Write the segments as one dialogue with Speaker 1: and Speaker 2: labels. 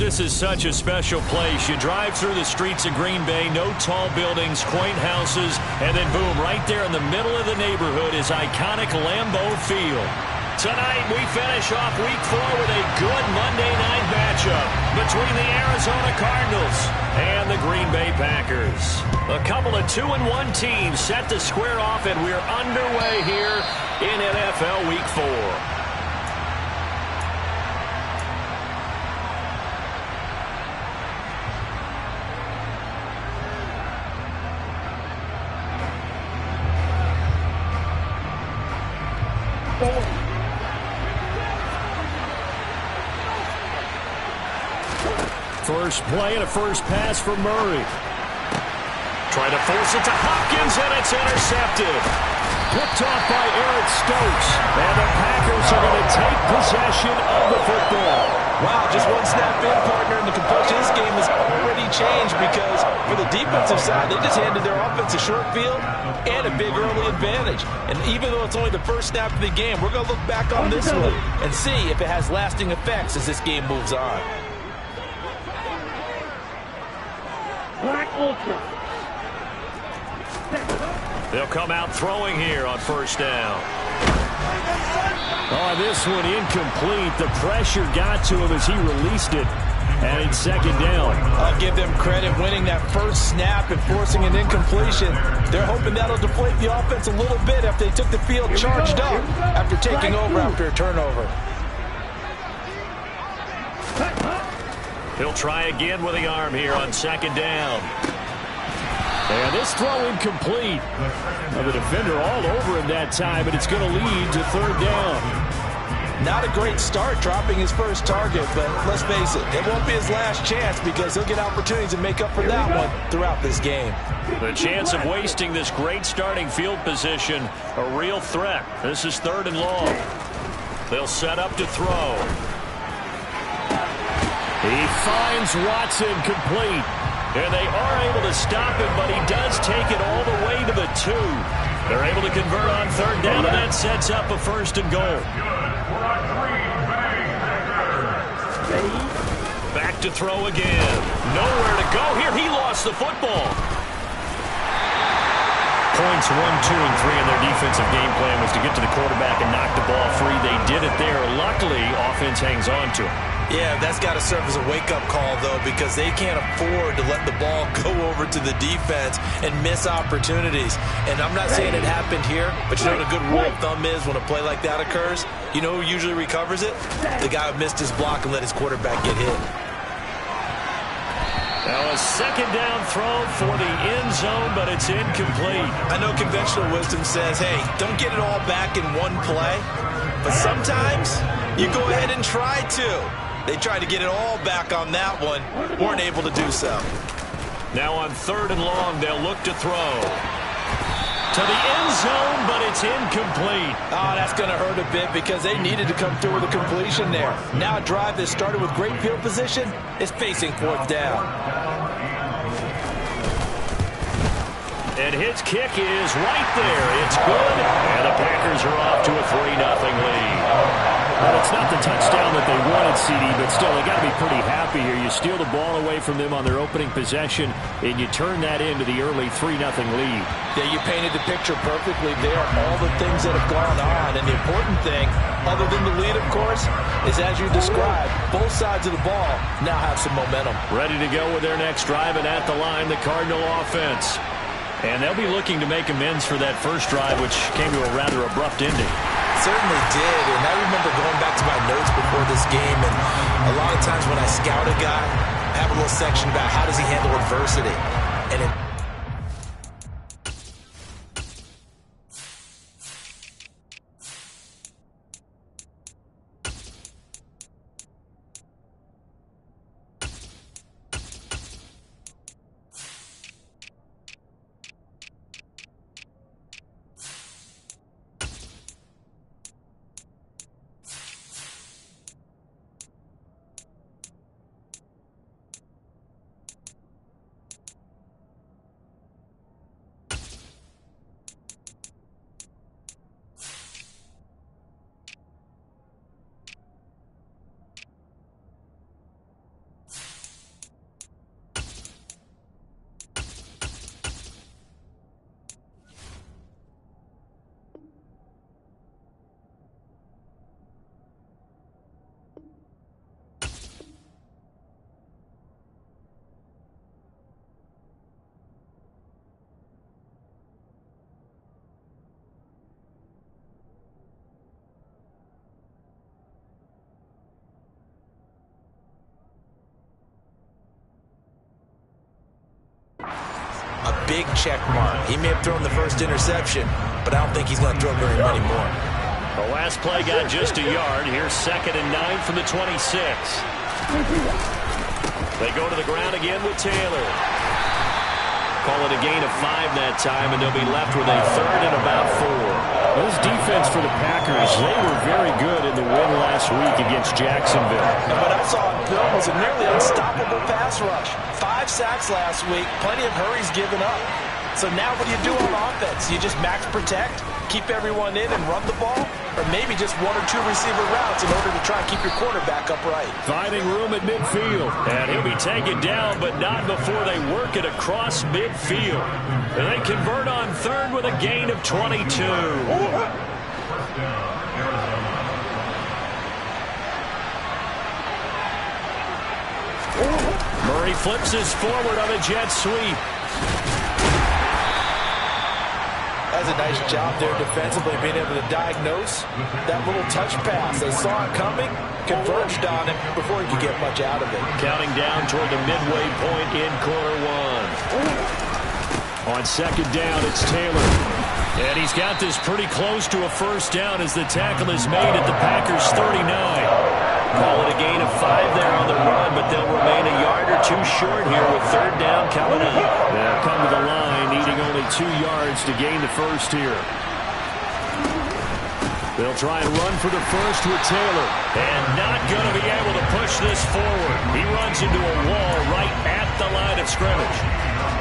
Speaker 1: This is such a special place. You drive through the streets of Green Bay, no tall buildings, quaint houses, and then boom, right there in the middle of the neighborhood is iconic Lambeau Field. Tonight, we finish off Week 4 with a good Monday night matchup between the Arizona Cardinals and the Green Bay Packers. A couple of 2-1 teams set to square off, and we're underway here in NFL Week 4. First play and a first pass for Murray. Trying to force it to Hopkins, and it's intercepted. Picked off by Eric Stokes. And the Packers are going to take possession of the football.
Speaker 2: Wow, just one snap in, partner, and the complexion of this game has already changed because for the defensive side, they just handed their offense a short field and a big early advantage. And even though it's only the first snap of the game, we're going to look back on this one and see if it has lasting effects as this game moves on.
Speaker 1: They'll come out throwing here on first down. Oh, this one incomplete. The pressure got to him as he released it. And it's second down.
Speaker 2: I'll give them credit winning that first snap and forcing an incompletion. They're hoping that'll deflate the offense a little bit after they took the field charged up after taking over after a turnover.
Speaker 1: He'll try again with the arm here on second down. And this throw incomplete. The defender all over him that time, but it's going to lead to third down.
Speaker 2: Not a great start dropping his first target, but let's face it, it won't be his last chance because he'll get opportunities to make up for that one throughout this game.
Speaker 1: The chance of wasting this great starting field position, a real threat. This is third and long. They'll set up to throw. He finds Watson complete. And they are able to stop him, but he does take it all the way to the 2. They're able to convert on third down, and that sets up a first and goal. Back to throw again. Nowhere to go here. He lost the football. Points 1, 2, and 3 in their defensive game plan was to get to the quarterback and knock the ball free. They did it there. Luckily, offense hangs on to it.
Speaker 2: Yeah, that's got to serve as a wake-up call, though, because they can't afford to let the ball go over to the defense and miss opportunities. And I'm not saying it happened here, but you know what a good rule of thumb is when a play like that occurs? You know who usually recovers it? The guy who missed his block and let his quarterback get hit.
Speaker 1: Now a second down throw for the end zone, but it's incomplete.
Speaker 2: I know conventional wisdom says, hey, don't get it all back in one play. But sometimes you go ahead and try to. They tried to get it all back on that one, weren't able to do so.
Speaker 1: Now on third and long, they'll look to throw. To the end zone, but it's incomplete.
Speaker 2: Oh, that's going to hurt a bit because they needed to come through with a completion there. Now a drive that started with great field position is facing fourth down.
Speaker 1: And his kick is right there. It's good, and the Packers are off to a 3-0 lead. Well, it's not the touchdown that they wanted, CD, but still, they got to be pretty happy here. You steal the ball away from them on their opening possession, and you turn that into the early 3-0 lead.
Speaker 2: Yeah, you painted the picture perfectly there. All the things that have gone on, and the important thing, other than the lead, of course, is as you described, both sides of the ball now have some momentum.
Speaker 1: Ready to go with their next drive, and at the line, the Cardinal offense. And they'll be looking to make amends for that first drive, which came to a rather abrupt ending.
Speaker 2: Certainly did, and I remember going back to my notes before this game, and a lot of times when I scout a guy, I have a little section about how does he handle adversity, and it big check mark. He may have thrown the first interception, but I don't think he's going to throw very many more.
Speaker 1: The last play got just a yard. Here's 2nd and 9 from the 26. They go to the ground again with Taylor. Call it a gain of 5 that time, and they'll be left with a 3rd and about 4.
Speaker 3: Those defense for the Packers, they were very good in the win last week against Jacksonville.
Speaker 2: And what I saw on film was a nearly unstoppable pass rush. 5 sacks last week, plenty of hurries given up. So now what do you do on offense? You just max protect, keep everyone in and run the ball? Or maybe just 1 or 2 receiver routes in order to try and keep your quarterback upright?
Speaker 1: Finding room at midfield. And he'll be taken down, but not before they work it across midfield. And they convert on 3rd with a gain of 22. Murray flips his forward on a jet sweep.
Speaker 2: That's a nice job there defensively, being able to diagnose that little touch pass. They saw it coming, converged on it before he could get much out of it.
Speaker 1: Counting down toward the midway point in quarter 1. On 2nd down, it's Taylor. And he's got this pretty close to a first down as the tackle is made at the Packers' 39. Call it a gain of 5 there on the run, but they'll remain a yard or 2 short here with 3rd down coming up.
Speaker 3: They'll come to the line, needing only 2 yards to gain the first here.
Speaker 1: They'll try and run for the first with Taylor. And not going to be able to push this forward. He runs into a wall right at the line of scrimmage.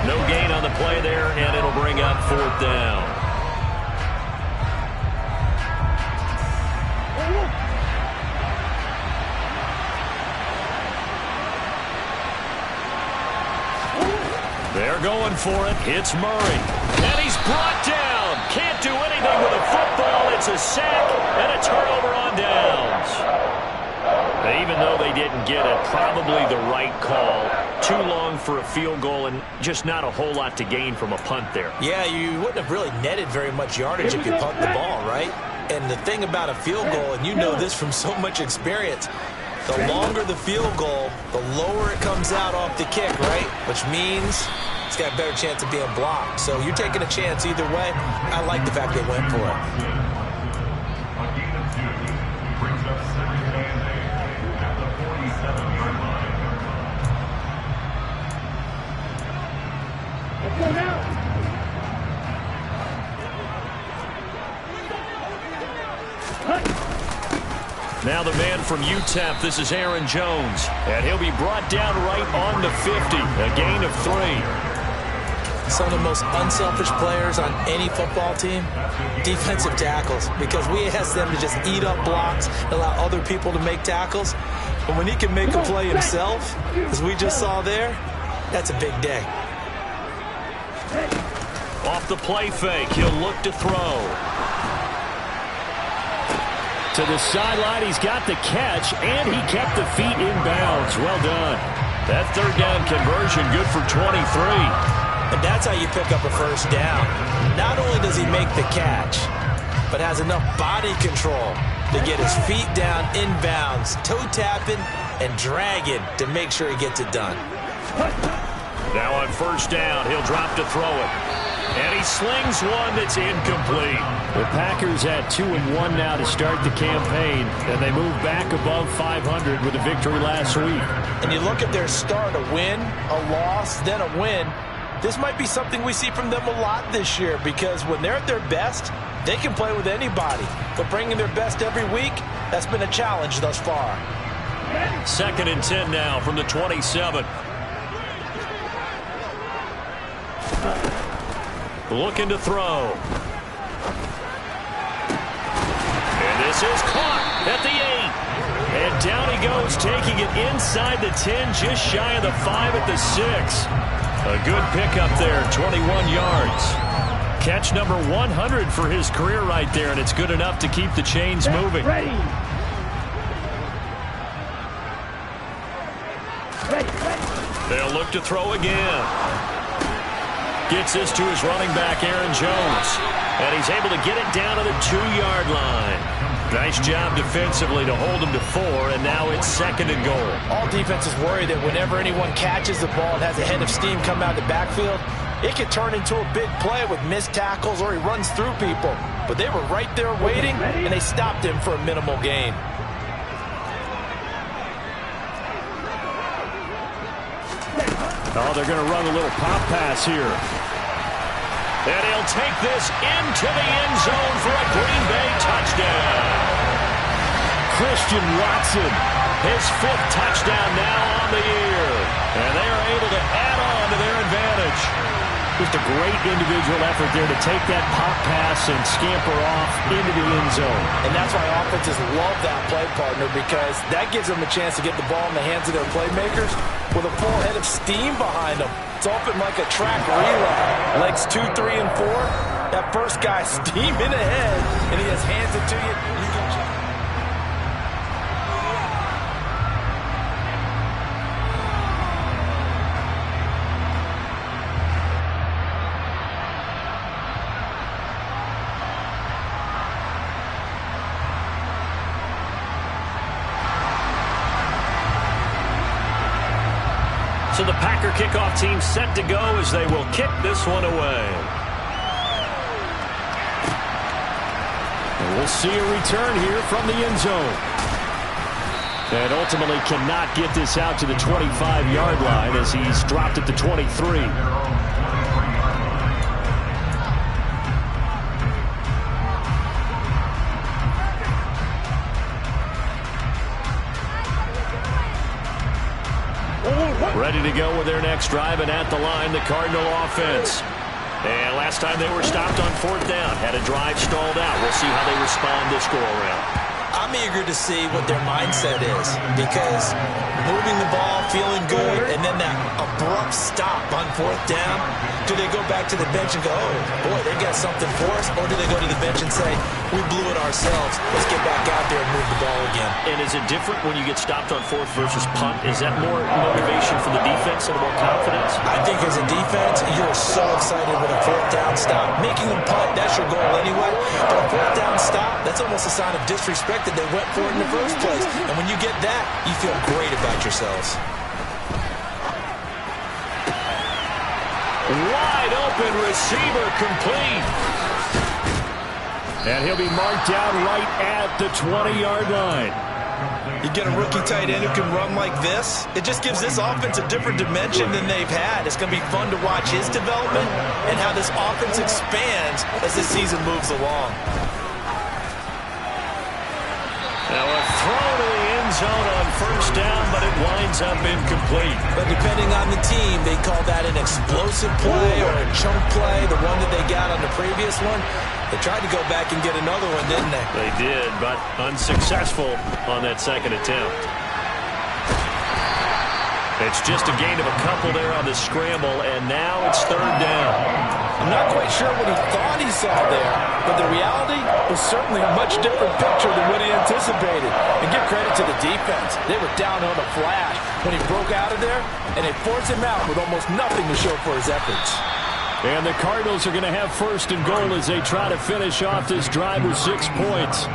Speaker 1: No gain on the play there, and it'll bring up 4th down. They're going for it. It's Murray. And he's brought down. Can't do anything with a football. It's a sack and a turnover on downs. Even though they didn't get it, probably the right call. Too long for a field goal and just not a whole lot to gain from a punt there.
Speaker 2: Yeah, you wouldn't have really netted very much yardage if you punt the ball, right? And the thing about a field goal, and you know this from so much experience, the longer the field goal, the lower it comes out off the kick, right? Which means it's got a better chance of being blocked. So you're taking a chance either way. I like the fact they went for it.
Speaker 4: Let's go now.
Speaker 1: Now the man from UTEP, this is Aaron Jones. And he'll be brought down right on the 50. A gain of 3.
Speaker 2: Some of the most unselfish players on any football team, defensive tackles, because we ask them to just eat up blocks and allow other people to make tackles. But when he can make a play himself, as we just saw there, that's a big day.
Speaker 1: Off the play fake, he'll look to throw. To the sideline, he's got the catch, and he kept the feet in bounds. Well done. That 3rd down conversion, good for 23.
Speaker 2: And that's how you pick up a first down. Not only does he make the catch, but has enough body control to get his feet down in bounds, toe tapping and dragging to make sure he gets it done.
Speaker 1: Now on 1st down, he'll drop to throw it. And he slings one that's incomplete.
Speaker 3: The Packers had 2-1 now to start the campaign, and they move back above 500 with a victory last week.
Speaker 2: And you look at their start, a win, a loss, then a win. This might be something we see from them a lot this year, because when they're at their best, they can play with anybody. But bringing their best every week, that's been a challenge thus far.
Speaker 1: 2nd and 10 now from the 27. Looking to throw. And this is caught at the 8. And down he goes, taking it inside the 10, just shy of the 5 at the 6. A good pickup there, 21 yards. Catch number 100 for his career right there, and it's good enough to keep the chains moving.
Speaker 4: Ready.
Speaker 1: They'll look to throw again. Gets this to his running back, Aaron Jones. And he's able to get it down to the 2-yard line. Nice job defensively to hold him to 4, and now it's 2nd and goal.
Speaker 2: All defenses worry that whenever anyone catches the ball and has a head of steam come out of the backfield, it could turn into a big play with missed tackles or he runs through people. But they were right there waiting, and they stopped him for a minimal gain.
Speaker 3: Oh, they're going to run a little pop pass here.
Speaker 1: And he'll take this into the end zone for a Green Bay touchdown.
Speaker 3: Christian Watson,
Speaker 1: his 5th touchdown now on the year. And they are able to add on to their advantage.
Speaker 3: Just a great individual effort there to take that pop pass and scamper off into the end zone.
Speaker 2: And that's why offenses love that play, partner, because that gives them a chance to get the ball in the hands of their playmakers with a full head of steam behind them. It's often like a track relay. Legs 2, 3, and 4. That first guy steaming ahead, and he just hands it to you. You can check.
Speaker 1: So the Packer kickoff team set to go as they will kick this one away.
Speaker 3: And we'll see a return here from the end zone. And ultimately cannot get this out to the 25-yard line as he's dropped at the 23.
Speaker 1: Ready to go with their next drive, and at the line, the Cardinal offense. And last time they were stopped on 4th down, had a drive stalled out. We'll see how they respond this go-around.
Speaker 2: I'm eager to see what their mindset is, because moving the ball, feeling good, and then that abrupt stop on 4th down, do they go back to the bench and go, oh, boy, they got something for us, or do they go to the bench and say, we blew it ourselves, let's get back out there and move the ball again?
Speaker 1: And is it different when you get stopped on 4th versus punt? Is that more motivation for the defense and more confidence?
Speaker 2: I think as a defense, you're so excited with a 4th down stop. Making them punt, that's your goal anyway, but a 4th down stop, that's almost a sign of disrespect that they went for it in the first place. And when you get that, you feel great about yourselves.
Speaker 1: Wide open receiver complete.
Speaker 3: And he'll be marked down right at the 20-yard line.
Speaker 2: You get a rookie tight end who can run like this, it just gives this offense a different dimension than they've had. It's going to be fun to watch his development and how this offense expands as the season moves along.
Speaker 1: Now a throw to the end zone on 1st down, but it winds up incomplete.
Speaker 2: But depending on the team, they call that an explosive play or a chunk play, the one that they got on the previous one. They tried to go back and get another one, didn't they?
Speaker 1: They did, but unsuccessful on that 2nd attempt. It's just a gain of a couple there on the scramble, and now it's 3rd down.
Speaker 2: I'm not quite sure what he thought he saw there, but the reality was certainly a much different picture than what he anticipated. And give credit to the defense. They were down on a flash when he broke out of there, and they forced him out with almost nothing to show for his efforts.
Speaker 3: And the Cardinals are going to have 1st and goal as they try to finish off this drive with 6 points.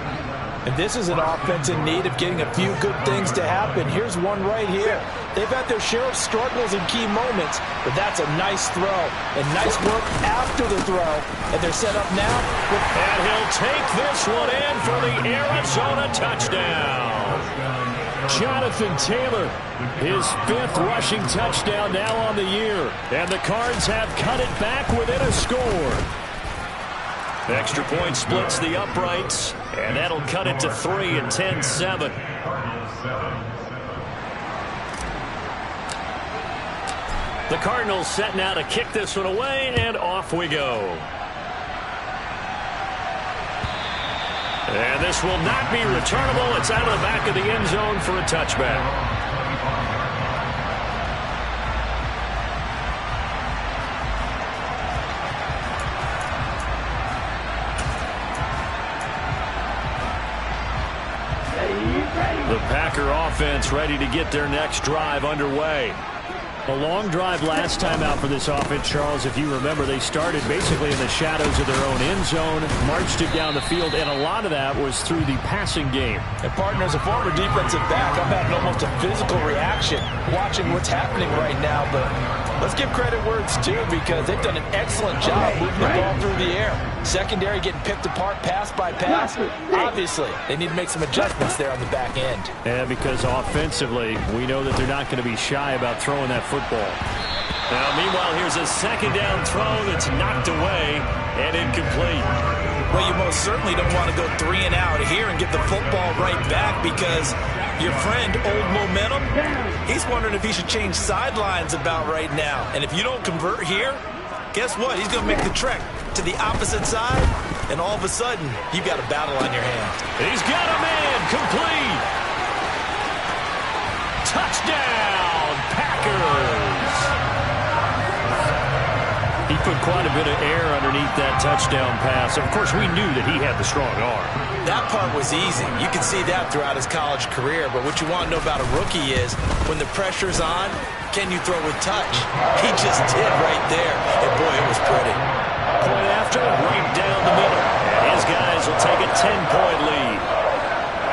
Speaker 2: And this is an offense in need of getting a few good things to happen. Here's one right here. They've had their share of struggles in key moments, but that's a nice throw. And nice work after the throw. And they're set up now.
Speaker 1: And he'll take this one in for the Arizona touchdown.
Speaker 3: Jonathan Taylor, his 5th rushing touchdown now on the year. And the Cards have cut it back within a score.
Speaker 1: Extra point splits the uprights, and that'll cut it to 3 and 10-7. The Cardinals set now to kick this one away, and off we go. And this will not be returnable. It's out of the back of the end zone for a touchback. The Packer offense ready to get their next drive underway.
Speaker 3: A long drive last time out for this offense, Charles. If you remember, they started basically in the shadows of their own end zone, marched it down the field, and a lot of that was through the passing game.
Speaker 2: And partner, as a former defensive back, I'm having almost a physical reaction watching what's happening right now, but Let's give credit where it's due because they've done an excellent job moving the ball through the air. Secondary getting picked apart pass by pass. Obviously, they need to make some adjustments there on the back end.
Speaker 3: Yeah, because offensively, we know that they're not going to be shy about throwing that football.
Speaker 1: Now, meanwhile, here's a second down throw that's knocked away and incomplete.
Speaker 2: Well, you most certainly don't want to go 3 and out here and get the football right back because your friend, Old Momentum, he's wondering if he should change sidelines about right now. And if you don't convert here, guess what? He's going to make the trek to the opposite side, and all of a sudden, you've got a battle on your hands.
Speaker 1: He's got a man complete. Touchdown, Packers.
Speaker 3: He put quite a bit of air underneath that touchdown pass. Of course, we knew that he had the strong arm.
Speaker 2: That part was easy. You can see that throughout his college career. But what you want to know about a rookie is when the pressure's on, can you throw with touch? He just did right there. And, boy, it was pretty.
Speaker 1: Point after, right down the middle. And his guys will take a 10-point lead.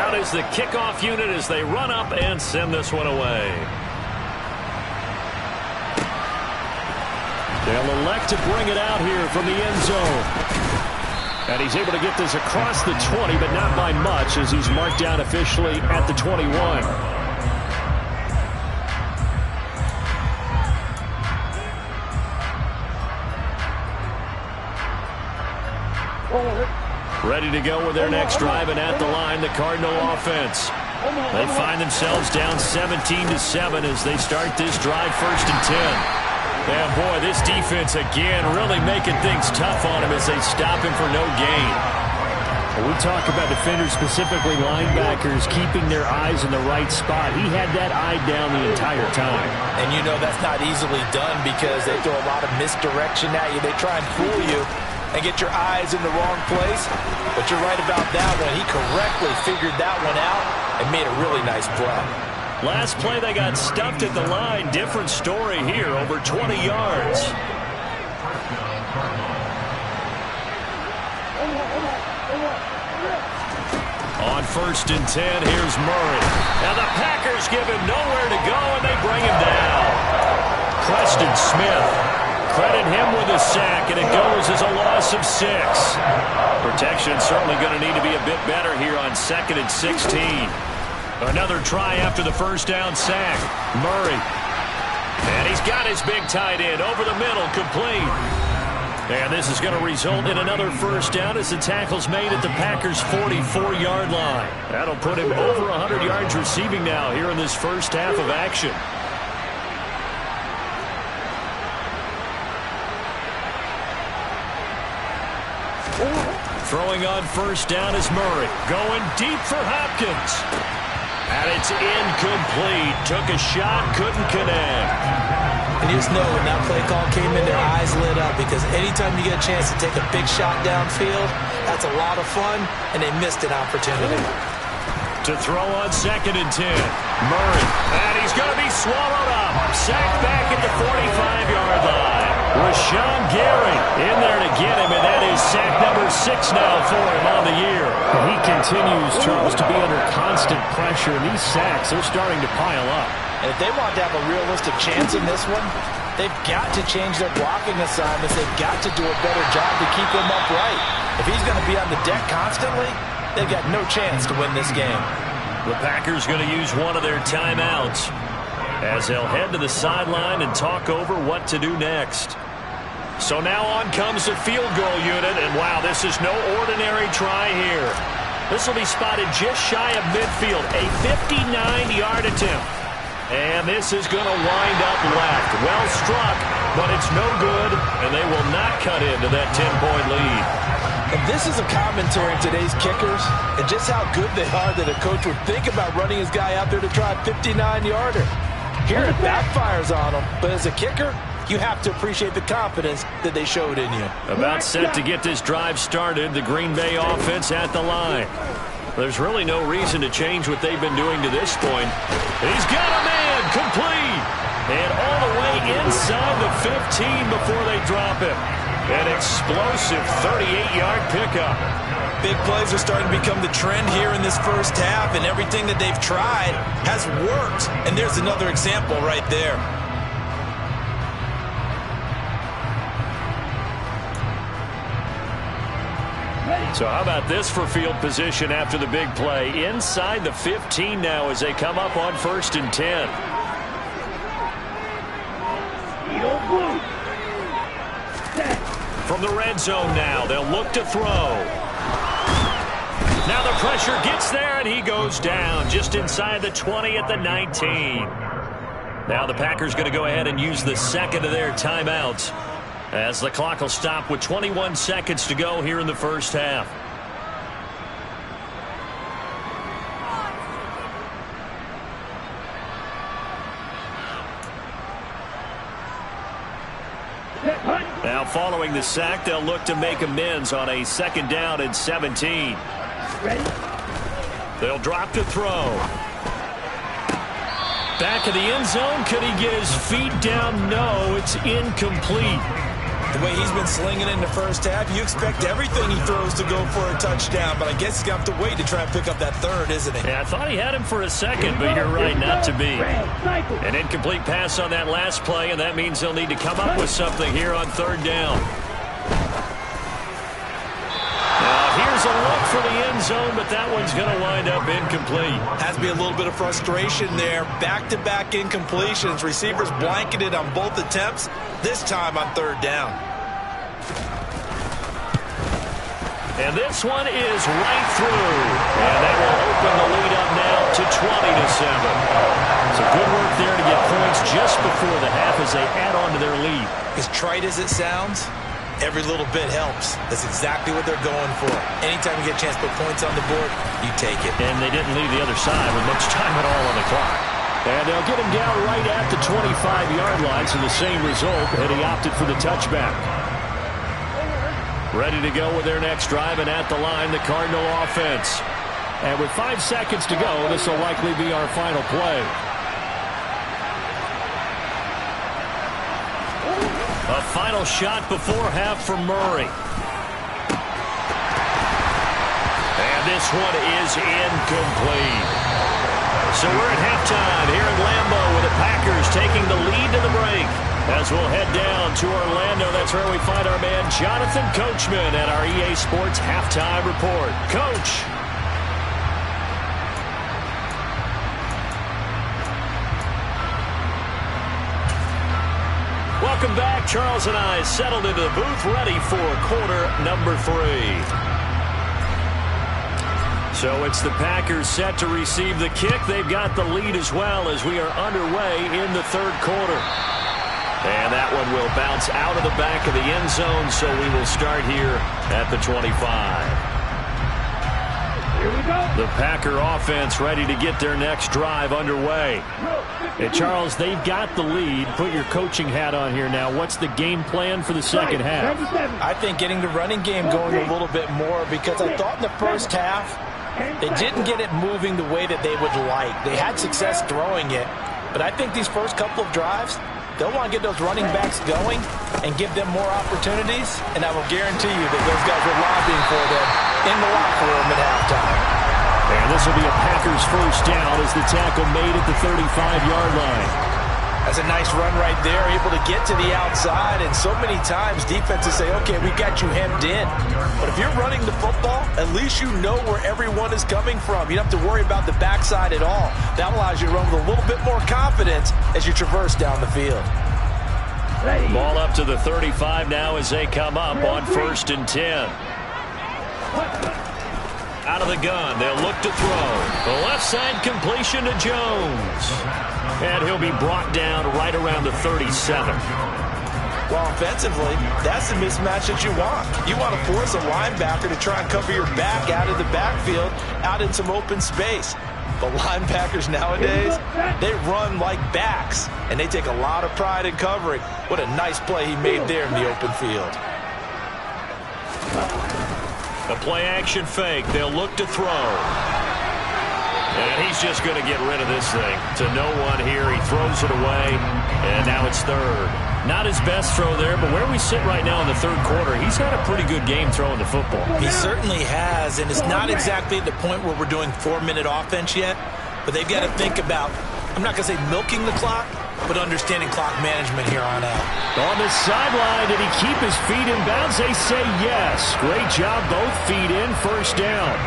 Speaker 1: Out is the kickoff unit as they run up and send this one away.
Speaker 3: They'll elect to bring it out here from the end zone. And he's able to get this across the 20, but not by much as he's marked down officially at the 21. Ready to go with their next drive, and at the line, the Cardinal offense. They find themselves down 17-7 as they start this drive 1st and 10. And, boy, this defense, again, really making things tough on him as they stop him for no gain. When we talk about defenders, specifically linebackers, keeping their eyes in the right spot. He had that eye down the entire time.
Speaker 2: And you know that's not easily done because they throw a lot of misdirection at you. They try and fool you and get your eyes in the wrong place. But you're right about that one. He correctly figured that one out and made a really nice play.
Speaker 1: Last play, they got stuffed at the line. Different story here, over 20 yards. On 1st and 10, here's Murray. Now the Packers give him nowhere to go, and they bring him down. Preston Smith, credit him with a sack, and it goes as a loss of 6. Protection certainly going to need to be a bit better here on 2nd and 16. Another try after the first down sack. Murray. And he's got his big tight end over the middle, complete. And this is going to result in another first down as the tackle's made at the Packers' 44-yard line. That'll put him over 100 yards receiving now here in this first half of action. Throwing on first down is Murray. Going deep for Hopkins. And it's incomplete. Took a shot, couldn't connect.
Speaker 2: And you just know when that play call came in, their eyes lit up because anytime you get a chance to take a big shot downfield, that's a lot of fun, and they missed an opportunity.
Speaker 1: To throw on 2nd and 10. Murray. And he's going to be swallowed up. Sacked back at the 45-yard line. Rashawn Gary in there to get him, and that is sack number 6 now for him on the year.
Speaker 3: And he continues, Charles, to be under constant pressure, and these sacks are starting to pile up.
Speaker 2: And if they want to have a realistic chance in this one, they've got to change their blocking assignments. They've got to do a better job to keep him upright. If he's going to be on the deck constantly, they've got no chance to win this game.
Speaker 1: The Packers going to use one of their timeouts as they'll head to the sideline and talk over what to do next. So now on comes the field goal unit, and wow, this is no ordinary try here. This will be spotted just shy of midfield, a 59-yard attempt. And this is going to wind up left. Well struck, but it's no good, and they will not cut into that 10-point lead.
Speaker 2: And this is a commentary in today's kickers and just how good they are that a coach would think about running his guy out there to try a 59-yarder. Here it backfires on him, but as a kicker, you have to appreciate the confidence that they showed in you.
Speaker 1: About set to get this drive started, the Green Bay offense at the line. There's really no reason to change what they've been doing to this point. He's got a man, complete. And all the way inside the 15 before they drop him. An explosive 38-yard pickup.
Speaker 2: Big plays are starting to become the trend here in this first half, and everything that they've tried has worked. And there's another example right there.
Speaker 1: So how about this for field position after the big play? Inside the 15 now as they come up on 1st and 10. From the red zone now, they'll look to throw. Now the pressure gets there, and he goes down just inside the 20 at the 19. Now the Packers going to go ahead and use the second of their timeouts as the clock will stop with 21 seconds to go here in the first half. Now following the sack, they'll look to make amends on a 2nd down and 17. They'll drop to throw. Back of the end zone. Could he get his feet down? No, it's incomplete.
Speaker 2: The way he's been slinging it in the first half, you expect everything he throws to go for a touchdown, but I guess he's got to wait to try and pick up that third, isn't he?
Speaker 1: Yeah, I thought he had him for a second, but you're right, not to be. An incomplete pass on that last play, and that means they'll need to come up with something here on 3rd down. Now, here's a look for the end zone, but that one's going to wind up incomplete.
Speaker 2: Has to be a little bit of frustration there. Back-to-back incompletions. Receivers blanketed on both attempts, this time on 3rd down.
Speaker 1: And this one is right through. And that will open the lead up now to 20-7. So good work there to get points just before the half as they add on to their lead.
Speaker 2: As trite as it sounds, every little bit helps. That's exactly what they're going for. Anytime you get a chance to put points on the board, you take it.
Speaker 1: And they didn't leave the other side with much time at all on the clock. And they'll get him down right at the 25-yard line, so the same result, and he opted for the touchback. Ready to go with their next drive, and at the line, the Cardinal offense. And with 5 seconds to go, this will likely be our final play. A final shot before half for Murray. And this one is incomplete. So we're at halftime here in Lambeau with the Packers taking the lead to the break. As we'll head down to Orlando, that's where we find our man Jonathan Coachman at our EA Sports Halftime Report. Coach. Welcome back. Charles and I settled into the booth, ready for quarter number 3. So it's the Packers set to receive the kick. They've got the lead as well as we are underway in the 3rd quarter. And that one will bounce out of the back of the end zone, so we will start here at the 25.
Speaker 4: Here we go.
Speaker 1: The Packer offense ready to get their next drive underway. And Charles, they've got the lead. Put your coaching hat on here now. What's the game plan for the second half?
Speaker 2: I think getting the running game going a little bit more, because I thought in the first half they didn't get it moving the way that they would like. They had success throwing it, but I think these first couple of drives, they'll want to get those running backs going and give them more opportunities, and I will guarantee you that those guys were lobbying for them in the locker room at halftime.
Speaker 1: And this will be a Packers first down as the tackle made at the 35-yard line.
Speaker 2: That's a nice run right there, able to get to the outside, and so many times defenses say, okay, we got you hemmed in. But if you're running the football, at least you know where everyone is coming from. You don't have to worry about the backside at all. That allows you to run with a little bit more confidence as you traverse down the field.
Speaker 1: Ball up to the 35 now as they come up on 1st and 10. Out of the gun, they'll look to throw. The left side completion to Jones. And he'll be brought down right around the 37.
Speaker 2: Well, offensively, that's the mismatch that you want. You want to force a linebacker to try and cover your back out of the backfield, out in some open space. But linebackers nowadays, they run like backs, and they take a lot of pride in covering. What a nice play he made there in the open field.
Speaker 1: A play-action fake. They'll look to throw. And he's just going to get rid of this thing. To no one here. He throws it away, and now it's 3rd. Not his best throw there, but where we sit right now in the 3rd quarter, he's had a pretty good game throwing the football.
Speaker 2: He certainly has, and it's not exactly at the point where we're doing 4-minute offense yet, but they've got to think about, I'm not going to say milking the clock, but understanding clock management here on out.
Speaker 3: On the sideline, did he keep his feet in bounds? They say yes. Great job, both feet in, first down.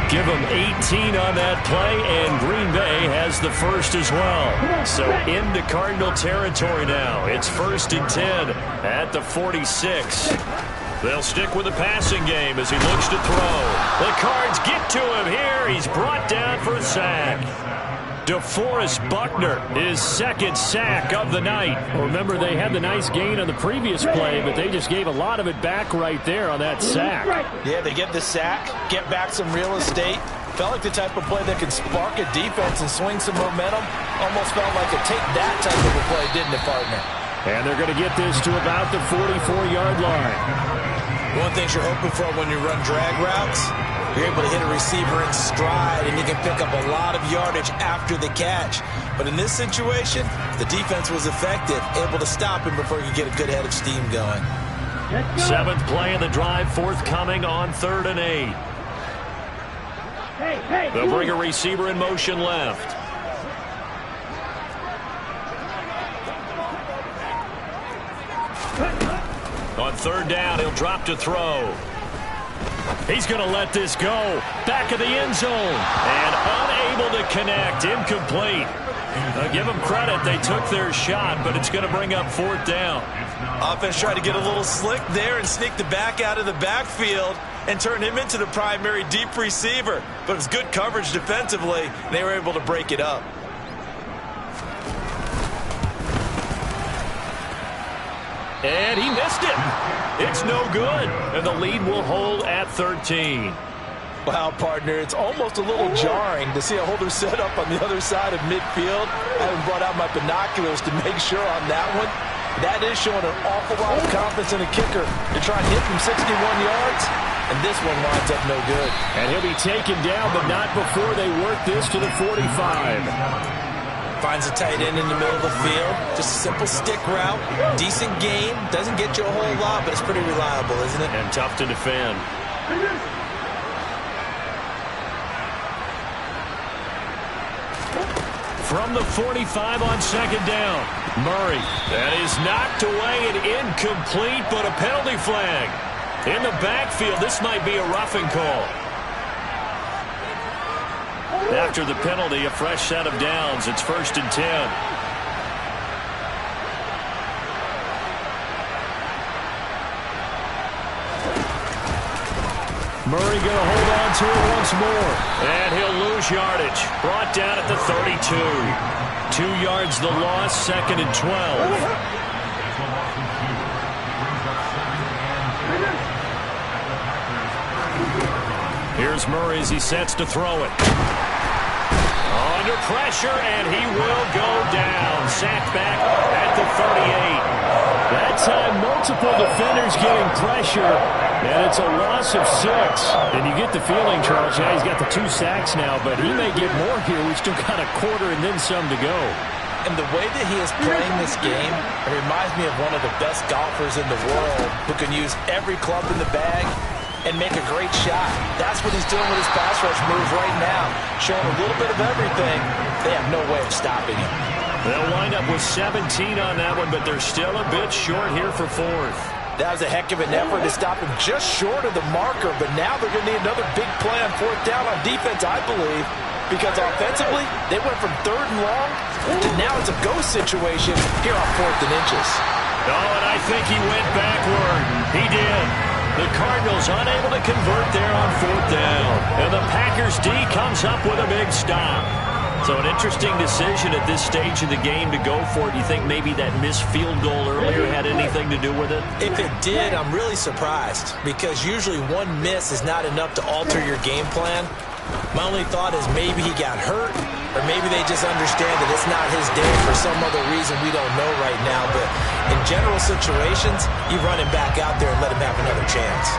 Speaker 3: Give them 18 on that play, and Green Bay has the first as well. So into Cardinal territory now. It's 1st and 10 at the 46. They'll stick with the passing game as he looks to throw. The Cards get to him here. He's brought down for a sack. DeForest Buckner, his second sack of the night. Remember, they had the nice gain on the previous play, but they just gave a lot of it back right there on that sack.
Speaker 2: Yeah, they get the sack, get back some real estate. Felt like the type of play that can spark a defense and swing some momentum. Almost felt like a take that type of a play, didn't it, partner?
Speaker 3: And they're going to get this to about the 44-yard line.
Speaker 2: One thing you're hoping for when you run drag routes, you're able to hit a receiver in stride, and you can pick up a lot of yardage after the catch. But in this situation, the defense was effective, able to stop him before he could get a good head of steam going.
Speaker 3: 7th play of the drive, forthcoming on 3rd and 8. They'll bring a receiver in motion left. On 3rd down, he'll drop to throw. He's going to let this go. Back of the end zone. And unable to connect. Incomplete. Give them credit. They took their shot, but it's going to bring up 4th down.
Speaker 2: Offense tried to get a little slick there and sneak the back out of the backfield and turn him into the primary deep receiver. But it was good coverage defensively, and they were able to break it up.
Speaker 3: And he missed it. It's no good. And the lead will hold at 13.
Speaker 2: Wow, partner, it's almost a little jarring to see a holder set up on the other side of midfield. I haven't brought out my binoculars to make sure on that one. That is showing an awful lot of confidence in a kicker to try and hit from 61 yards. And this one winds up no good.
Speaker 3: And he'll be taken down, but not before they work this to the 45.
Speaker 2: Finds a tight end in the middle of the field. Just a simple stick route. Decent game. Doesn't get you a whole lot, but it's pretty reliable, isn't it?
Speaker 3: And tough to defend. From the 45 on 2nd down. Murray. That is knocked away and incomplete, but a penalty flag. In the backfield, this might be a roughing call. After the penalty, a fresh set of downs. It's 1st and 10. Murray going to hold on to it once more. And he'll lose yardage. Brought down at the 32. 2 yards the loss, 2nd and 12. Here's Murray as he sets to throw it. Under pressure, and he will go down. Sacked back at the 38. That time, multiple defenders getting pressure, and it's a loss of 6. And you get the feeling, Charles, yeah, he's got the 2 sacks now, but he may get more here. We've still got a quarter and then some to go.
Speaker 2: And the way that he is playing this game, it reminds me of one of the best golfers in the world who can use every club in the bag and make a great shot. That's what he's doing with his pass rush move right now. Showing a little bit of everything. They have no way of stopping him.
Speaker 3: They'll wind up with 17 on that one, but they're still a bit short here for 4th.
Speaker 2: That was a heck of an effort to stop him just short of the marker, but now they're going to need another big play on 4th down on defense, I believe, because offensively, they went from 3rd and long to now it's a go situation here on 4th and inches.
Speaker 3: Oh, and I think he went backward. He did. The Cardinals unable to convert there on 4th down. And the Packers D comes up with a big stop. So an interesting decision at this stage of the game to go for it. Do you think maybe that missed field goal earlier had anything to do with it?
Speaker 2: If it did, I'm really surprised, because usually one miss is not enough to alter your game plan. My only thought is maybe he got hurt, or maybe they just understand that it's not his day for some other reason we don't know right now. But in general situations, you run him back out there and let him have another chance.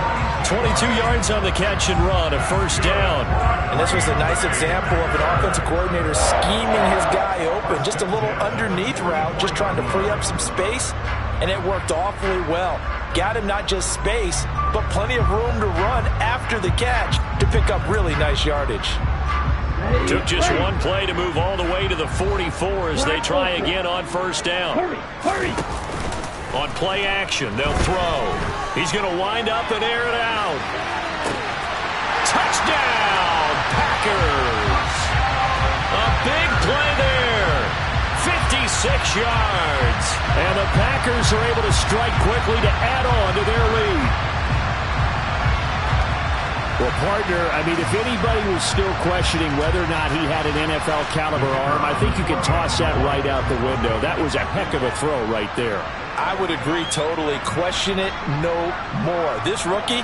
Speaker 3: 22 yards on the catch and run, a 1st down.
Speaker 2: And this was a nice example of an offensive coordinator scheming his guy open. Just a little underneath route, just trying to free up some space, and it worked awfully well. Got him not just space, but plenty of room to run after the catch to pick up really nice yardage.
Speaker 1: Took just one play to move all the way to the 44 as they try again on first down.
Speaker 3: Hurry.
Speaker 1: On play action, they'll throw. He's going to wind up and air it out. Touchdown, Packers. A big play there. 56 yards. And the Packers are able to strike quickly to add on to their lead.
Speaker 3: Well, partner, I mean, if anybody was still questioning whether or not he had an NFL caliber arm, I think you can toss that right out the window. That was a heck of a throw right there.
Speaker 2: I would agree totally. Question it no more. This rookie,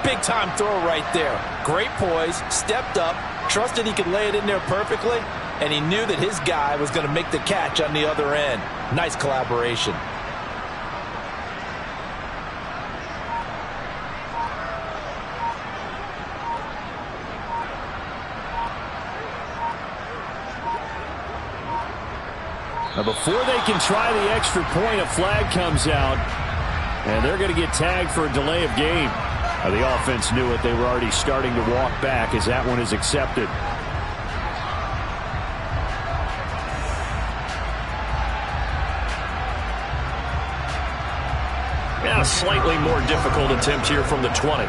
Speaker 2: big-time throw right there. Great poise, stepped up, trusted he could lay it in there perfectly, and he knew that his guy was going to make the catch on the other end. Nice collaboration.
Speaker 3: Now, before they can try the extra point, a flag comes out, and they're going to get tagged for a delay of game. Now, the offense knew it. They were already starting to walk back as that one is accepted.
Speaker 1: Yeah, a slightly more difficult attempt here from the 20.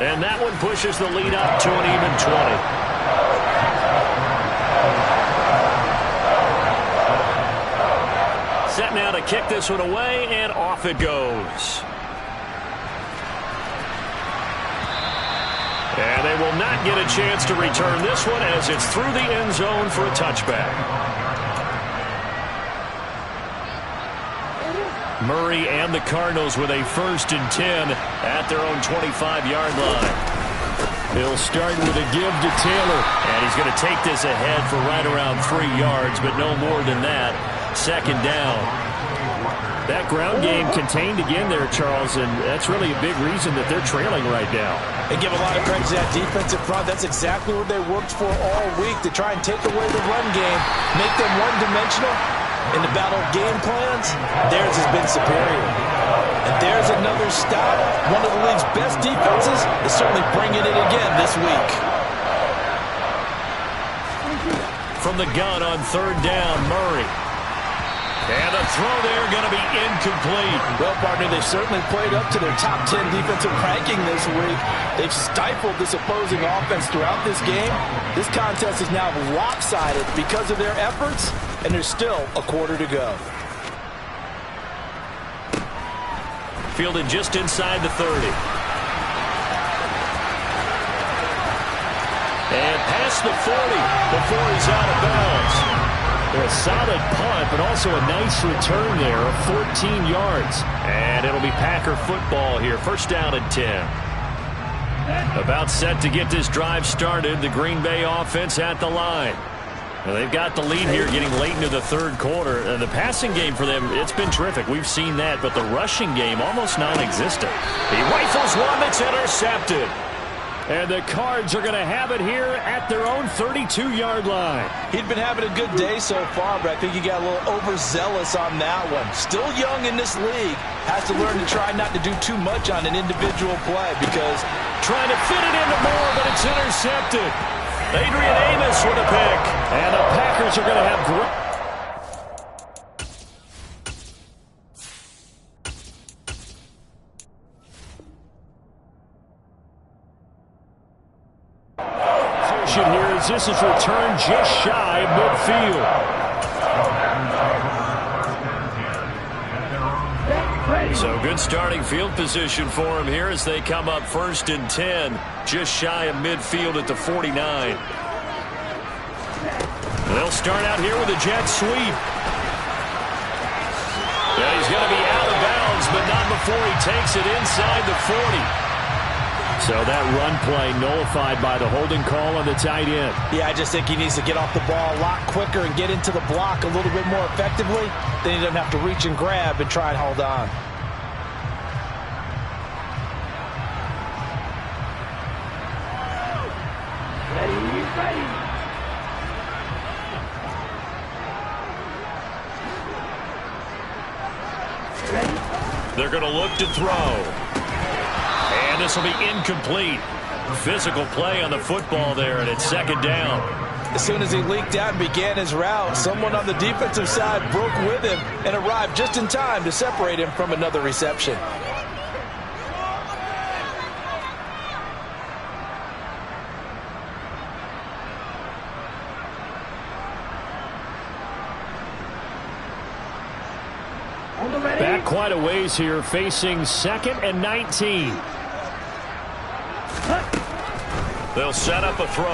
Speaker 1: And that one pushes the lead up to an even 20. Set now to kick this one away, and off it goes. And they will not get a chance to return this one as it's through the end zone for a touchback. Murray and the Cardinals with a 1st and 10 at their own 25-yard line. He'll start with a give to Taylor, and he's going to take this ahead for right around 3 yards, but no more than that. 2nd down. That ground game contained again there, Charles, and that's really a big reason that they're trailing right now.
Speaker 2: They give a lot of credit to that defensive front. That's exactly what they worked for all week, to try and take away the run game, make them one-dimensional. In the battle of game plans, theirs has been superior. And there's another stop. One of the league's best defenses is certainly bringing it again this week.
Speaker 1: From the gun on 3rd down, Murray. And the throw there going to be incomplete.
Speaker 2: Well, partner, they've certainly played up to their top 10 defensive ranking this week. They've stifled this opposing offense throughout this game. This contest is now lopsided because of their efforts, and there's still a quarter to go.
Speaker 1: Fielded just inside the 30. And past the 40 before he's out of bounds. A solid punt, but also a nice return there of 14 yards. And it'll be Packer football here. 1st down and 10. About set to get this drive started. The Green Bay offense at the line. Well, they've got the lead here getting late into the 3rd quarter. And the passing game for them, it's been terrific. We've seen that, but the rushing game almost non-existent. He rifles one that's intercepted. And the Cards are going to have it here at their own 32-yard line.
Speaker 2: He'd been having a good day so far, but I think he got a little overzealous on that one. Still young in this league. Has to learn to try not to do too much on an individual play, because
Speaker 1: trying to fit it into Moore, but it's intercepted. Adrian Amos with a pick. And the Packers are going to have great.
Speaker 3: Here as this is returned just shy of midfield.
Speaker 1: So good starting field position for him here as they come up 1st and 10, just shy of midfield at the 49. They'll start out here with a jet sweep. Yeah, he's going to be out of bounds, but not before he takes it inside the 40. So that run play nullified by the holding call on the tight end.
Speaker 2: Yeah, I just think he needs to get off the ball a lot quicker and get into the block a little bit more effectively. Then he doesn't have to reach and grab and try and hold on.
Speaker 1: They're going to look to throw. And this will be incomplete. Physical play on the football there, and it's second down.
Speaker 2: As soon as he leaked out and began his route, someone on the defensive side broke with him and arrived just in time to separate him from another reception.
Speaker 1: Back quite a ways here, facing 2nd and 19. They'll set up a throw.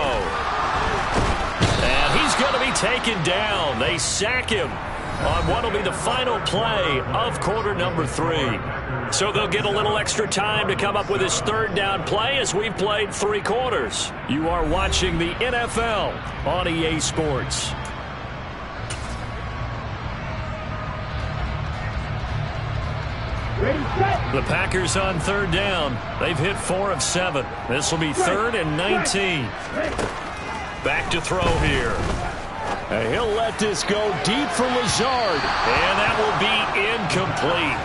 Speaker 1: And he's going to be taken down. They sack him on what will be the final play of quarter number 3. So they'll get a little extra time to come up with his third down play as we've played 3 quarters. You are watching the NFL on EA Sports. The Packers on third down. They've hit 4 of 7. This will be 3rd and 19. Back to throw here. And he'll let this go deep for Lazard. And that will be incomplete.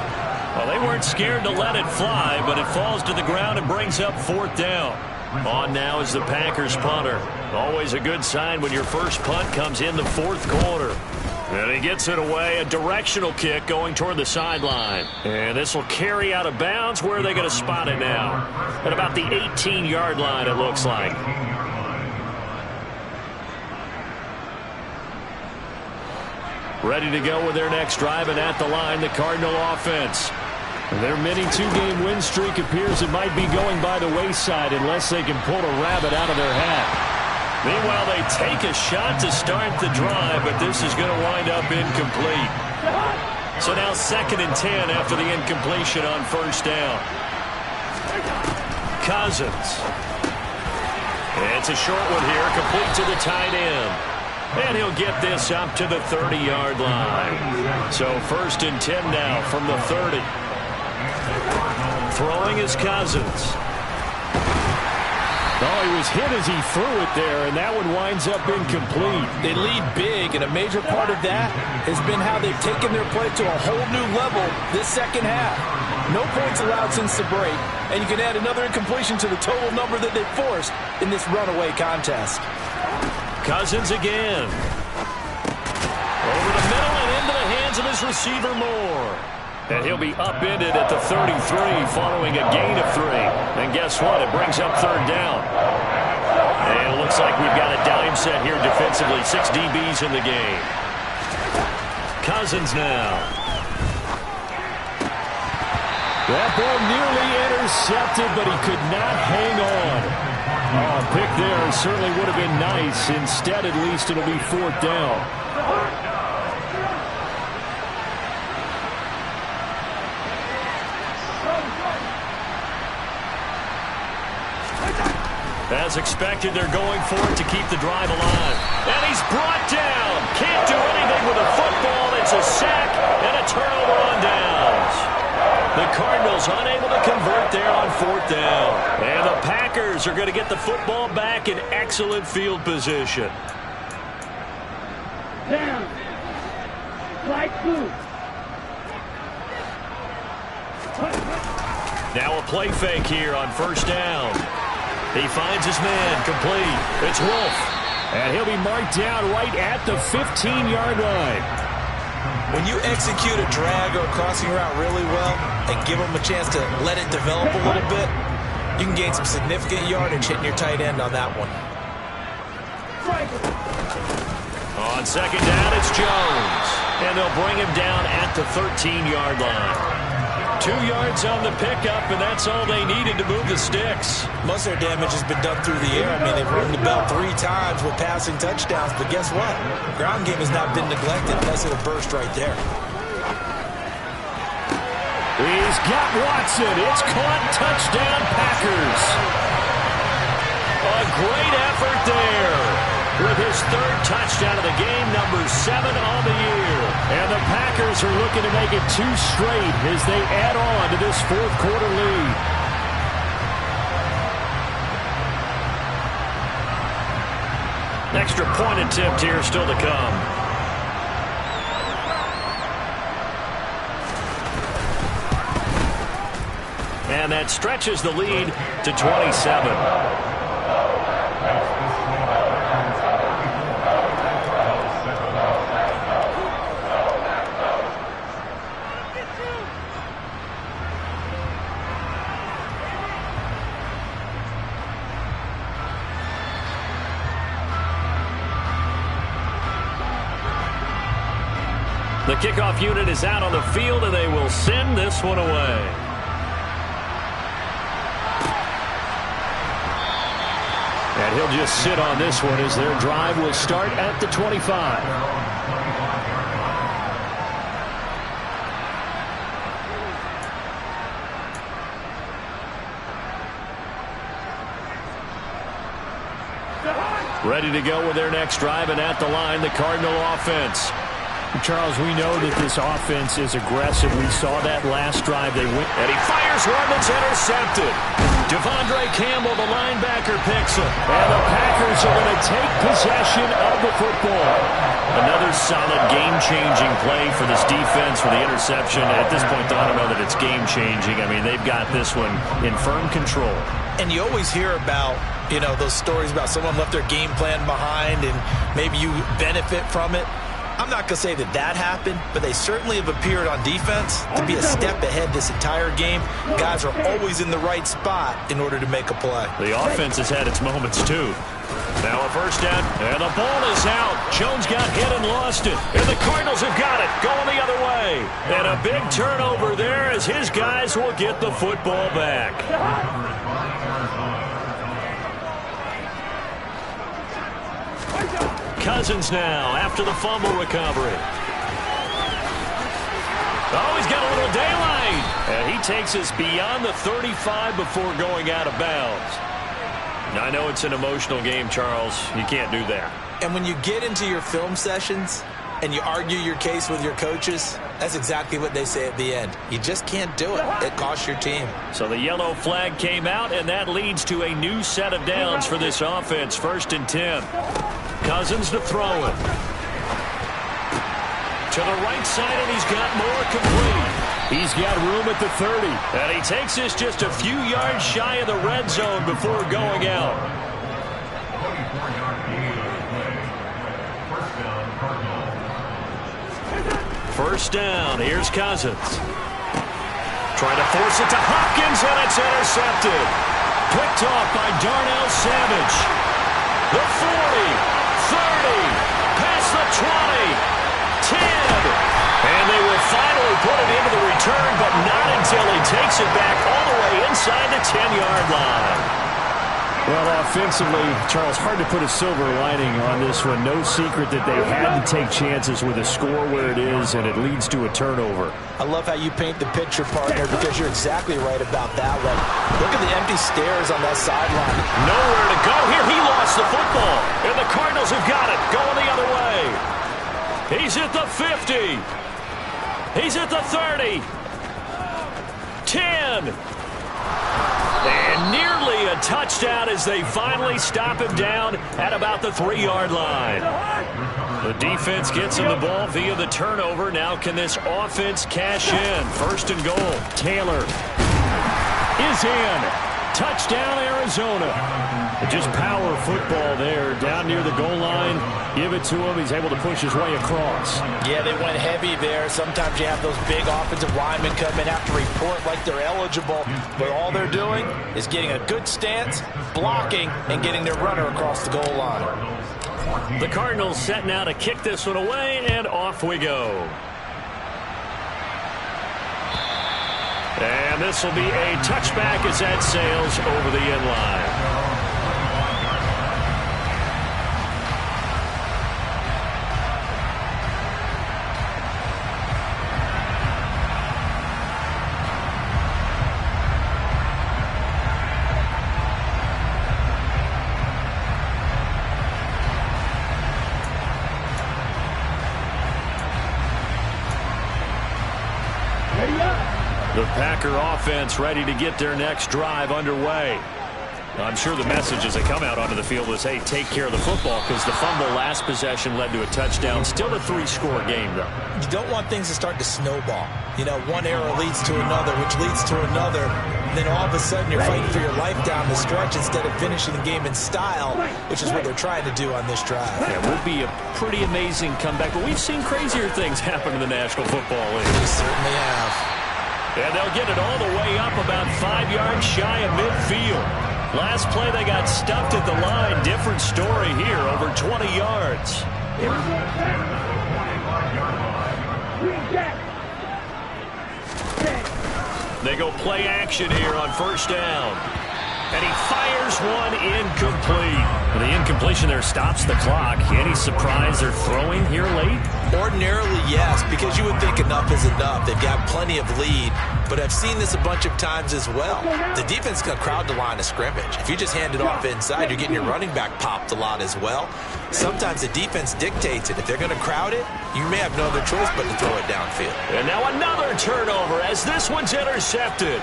Speaker 1: Well, they weren't scared to let it fly, but it falls to the ground and brings up 4th down. On now is the Packers punter. Always a good sign when your first punt comes in the 4th quarter. And he gets it away, a directional kick going toward the sideline. And this will carry out of bounds. Where are they going to spot it now? At about the 18-yard line, it looks like. Ready to go with their next drive, and at the line, the Cardinal offense. Their mini 2-game win streak appears it might be going by the wayside unless they can pull a rabbit out of their hat. Meanwhile, they take a shot to start the drive, but this is going to wind up incomplete. So now 2nd and 10 after the incompletion on first down. Cousins. It's a short one here, complete to the tight end. And he'll get this up to the 30-yard line. So 1st and 10 now from the 30. Throwing is Cousins. Oh, he was hit as he threw it there, and that one winds up incomplete.
Speaker 2: They lead big, and a major part of that has been how they've taken their play to a whole new level this second half. No points allowed since the break, and you can add another incompletion to the total number that they've forced in this runaway contest.
Speaker 1: Cousins again. Over the middle and into the hands of his receiver Moore. And he'll be upended at the 33 following a gain of 3. And guess what? It brings up 3rd down. And it looks like we've got a dime set here defensively. 6 DBs in the game. Cousins now. That ball nearly intercepted, but he could not hang on. Oh, a pick there certainly would have been nice. Instead, at least, it'll be 4th down. As expected, they're going for it to keep the drive alive. And he's brought down. Can't do anything with a football. It's a sack and a turnover on downs. The Cardinals unable to convert there on 4th down. And the Packers are going to get the football back in excellent field position.
Speaker 4: Down. Flight 2.
Speaker 1: Now a play fake here on first down. He finds his man, complete. It's Wolf. And he'll be marked down right at the 15-yard line.
Speaker 2: When you execute a drag or a crossing route really well and give them a chance to let it develop a little bit, you can gain some significant yardage hitting your tight end on that one.
Speaker 1: On second down, it's Jones. And they'll bring him down at the 13-yard line. 2 yards on the pickup, and that's all they needed to move the sticks.
Speaker 2: Most of their damage has been done through the air. I mean, they've rung the bell 3 times with passing touchdowns, but guess what? Ground game has not been neglected. That's a burst right there.
Speaker 1: He's got Watson. It's caught. Touchdown, Packers. A great effort there with his 3rd touchdown of the game, number 7 on the year. And the Packers are looking to make it 2 straight as they add on to this 4th quarter lead. An extra point attempt here still to come. And that stretches the lead to 27. The kickoff unit is out on the field, and they will send this one away. And he'll just sit on this one as their drive will start at the 25. Ready to go with their next drive, and at the line, the Cardinal offense.
Speaker 3: Charles, we know that this offense is aggressive. We saw that last drive. They went,
Speaker 1: and he fires one that's intercepted. Devondre Campbell, the linebacker, picks it. And the Packers are going to take possession of the football. Another solid game-changing play for this defense for the interception. At this point, I don't know that it's game-changing. I mean, they've got this one in firm control.
Speaker 2: And you always hear about, you know, those stories about someone left their game plan behind and maybe you benefit from it. I'm not going to say that that happened, but they certainly have appeared on defense to be a step ahead this entire game. Guys are always in the right spot in order to make a play.
Speaker 1: The offense has had its moments, too. Now a first down, and the ball is out. Jones got hit and lost it. And the Cardinals have got it, going the other way. And a big turnover there as his guys will get the football back. Cousins now after the fumble recovery. Oh, he's got a little daylight. And he takes us beyond the 35 before going out of bounds. Now, I know it's an emotional game, Charles. You can't do that.
Speaker 2: And when you get into your film sessions and you argue your case with your coaches, that's exactly what they say at the end. You just can't do it. It costs your team.
Speaker 1: So the yellow flag came out, and that leads to a new set of downs for this offense. 1st and 10. Cousins to throw it. To the right side, and he's got more complete.
Speaker 3: He's got room at the 30.
Speaker 1: And he takes this just a few yards shy of the red zone before going out. First down. Here's Cousins. Trying to force it to Hopkins, and it's intercepted. Picked off by Darnell Savage. The 40. 30, past the 20, 10, and they will finally put it into the return, but not until he takes it back all the way inside the 10-yard line.
Speaker 3: Well, offensively, Charles, hard to put a silver lining on this one. No secret that they had to take chances with a score where it is, and it leads to a turnover.
Speaker 2: I love how you paint the picture, partner, because you're exactly right about that one. Look at the empty stares on that sideline.
Speaker 1: Nowhere to go here. He lost the football, and the Cardinals have got it, going the other way. He's at the 50. He's at the 30. 10. And nearly a touchdown as they finally stop him down at about the 3-yard line. The defense gets him the ball via the turnover. Now can this offense cash in? 1st and goal.
Speaker 3: Taylor is in. Touchdown, Arizona. Just power football there down near the goal line. Give it to him. He's able to push his way across.
Speaker 2: Yeah, they went heavy there. Sometimes you have those big offensive linemen come in, have to report like they're eligible. But all they're doing is getting a good stance, blocking, and getting their runner across the goal line.
Speaker 1: The Cardinals set now to kick this one away, and off we go. And this will be a touchback as that sails over the end line. The Packer offense ready to get their next drive underway.
Speaker 3: I'm sure the message as they come out onto the field was, hey, take care of the football, because the fumble last possession led to a touchdown. Still a 3-score game, though.
Speaker 2: You don't want things to start to snowball. You know, one error leads to another, which leads to another. And then all of a sudden you're fighting for your life down the stretch instead of finishing the game in style, which is what they're trying to do on this drive.
Speaker 3: Yeah, it would be a pretty amazing comeback, but we've seen crazier things happen in the National Football League.
Speaker 2: We certainly have.
Speaker 3: And they'll get it all the way up about 5 yards shy of midfield. Last play, they got stuffed at the line. Different story here, over 20 yards. They go play action here on first down. And he fires one incomplete. The incompletion there stops the clock. Any surprise they're throwing here late?
Speaker 2: Ordinarily, yes, because you would think enough is enough. They've got plenty of lead, but I've seen this a bunch of times as well. The defense is going to crowd the line of scrimmage. If you just hand it off inside, you're getting your running back popped a lot as well. Sometimes the defense dictates it. If they're going to crowd it, you may have no other choice but to throw it downfield.
Speaker 3: And now another turnover as this one's intercepted.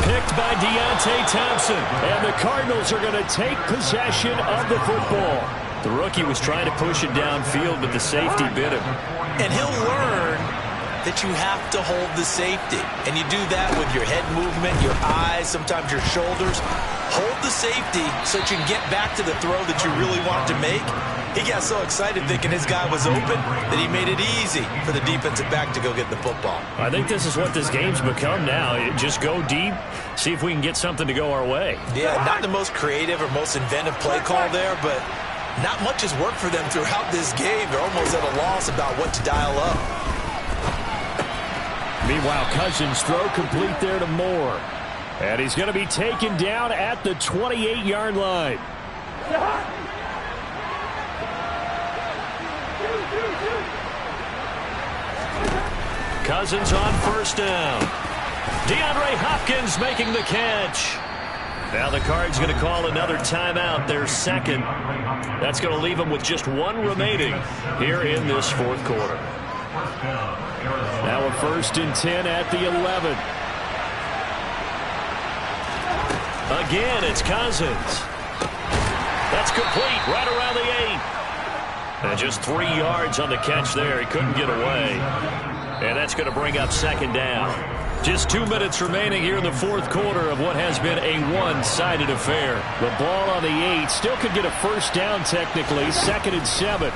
Speaker 3: Picked by Deontay Thompson. And the Cardinals are going to take possession of the football. The rookie was trying to push it downfield, but the safety bit him.
Speaker 2: And he'll learn that you have to hold the safety. And you do that with your head movement, your eyes, sometimes your shoulders. Hold the safety so that you can get back to the throw that you really want to make. He got so excited thinking his guy was open that he made it easy for the defensive back to go get the football.
Speaker 3: I think this is what this game's become now. Just go deep, see if we can get something to go our way.
Speaker 2: Yeah, not the most creative or most inventive play call there, but not much has worked for them throughout this game. They're almost at a loss about what to dial up.
Speaker 3: Meanwhile, Cousins throw complete there to Moore. And he's going to be taken down at the 28-yard line. Cousins on first down. DeAndre Hopkins making the catch. Now the Cards going to call another timeout, their second. That's going to leave them with just one remaining here in this fourth quarter. Now a 1st and 10 at the 11. Again, it's Cousins. That's complete right around the 8. And just 3 yards on the catch there. He couldn't get away. And that's going to bring up second down. Just 2 minutes remaining here in the fourth quarter of what has been a one-sided affair. The ball on the 8 still could get a first down technically. 2nd and 7.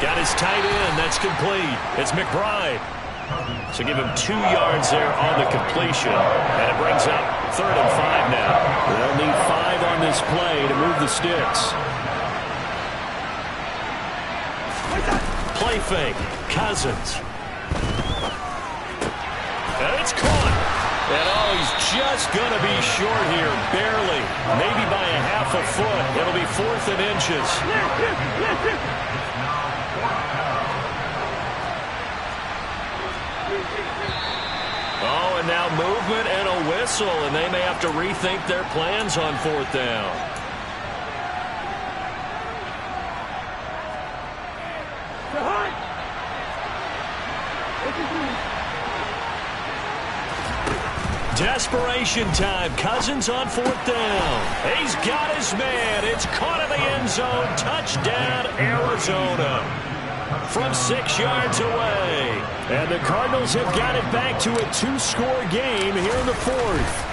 Speaker 3: Got his tight end. That's complete. It's McBride. So give him 2 yards there on the completion. And it brings up 3rd and 5 now. They'll need 5 on this play to move the sticks. Play fake. Cousins. And it's caught. And oh, he's just going to be short here. Barely. Maybe by a half a foot. It'll be 4th and inches. Oh, and now movement and a whistle. And they may have to rethink their plans on 4th down. Desperation time. Cousins on 4th down. He's got his man. It's caught in the end zone. Touchdown, Arizona. From 6 yards away. And the Cardinals have got it back to a 2-score game here in the 4th.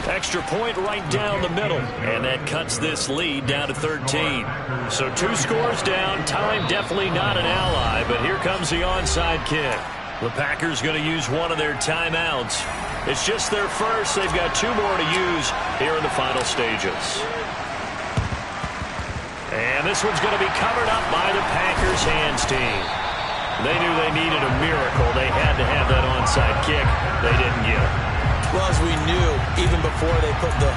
Speaker 3: Extra point right down the middle. And that cuts this lead down to 13. So 2 scores down. Time definitely not an ally. But here comes the onside kick. The Packers going to use one of their timeouts. It's just their first. They've got 2 more to use here in the final stages. And this one's going to be covered up by the Packers hands team. They knew they needed a miracle. They had to have that onside kick. They didn't get it.
Speaker 2: Well, as we knew, even before they put the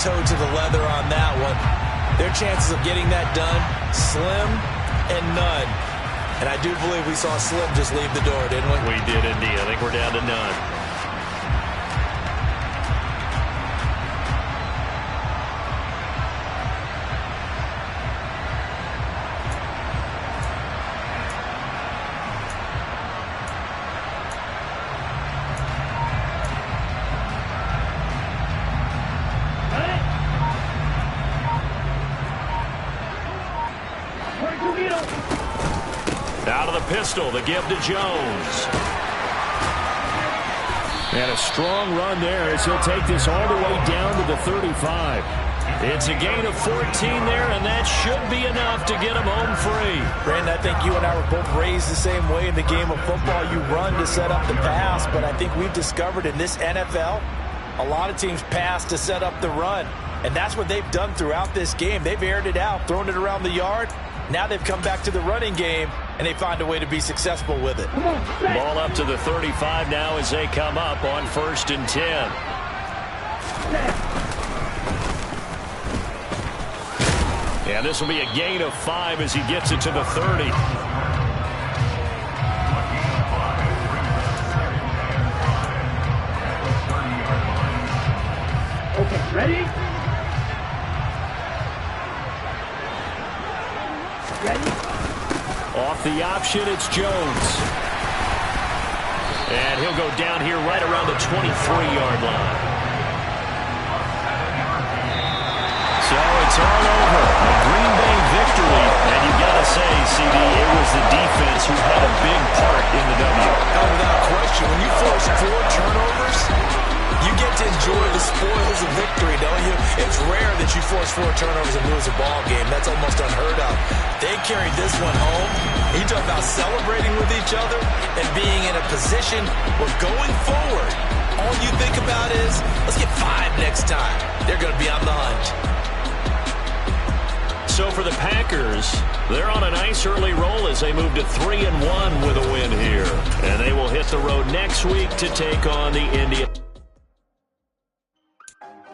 Speaker 2: toe to the leather on that one, their chances of getting that done, slim and none. And I do believe we saw Slim just leave the door, didn't we?
Speaker 3: We did indeed. I think we're down to none.
Speaker 1: pistol, the give to Jones. And a strong run there as he'll take this all the way down to the 35. It's a gain of 14 there, and that should be enough to get him home free.
Speaker 2: Brandon, I think you and I were both raised the same way in the game of football. You run to set up the pass, but I think we've discovered in this NFL, a lot of teams pass to set up the run. And that's what they've done throughout this game. They've aired it out, thrown it around the yard. Now they've come back to the running game, and they find a way to be successful with it.
Speaker 1: Ball up to the 35 now as they come up on 1st and 10. And this will be a gain of 5 as he gets it to the 30.
Speaker 4: Okay, ready?
Speaker 1: Off the option, it's Jones. And he'll go down here right around the 23-yard line. So it's all over. A Green Bay victory. And you've got to say, CD, it was the defense who had a big part in the W.
Speaker 2: Oh, without question. When you force 4 turnovers, you get to enjoy the spoils of victory, don't you? It's rare that you force 4 turnovers and lose a ball game. That's almost unheard of. They carried this one home. You talk about celebrating with each other and being in a position where going forward, all you think about is, let's get 5 next time. They're going to be on the hunt.
Speaker 1: So for the Packers, they're on a nice early roll as they move to 3-1 with a win here. And they will hit the road next week to take on the Indians.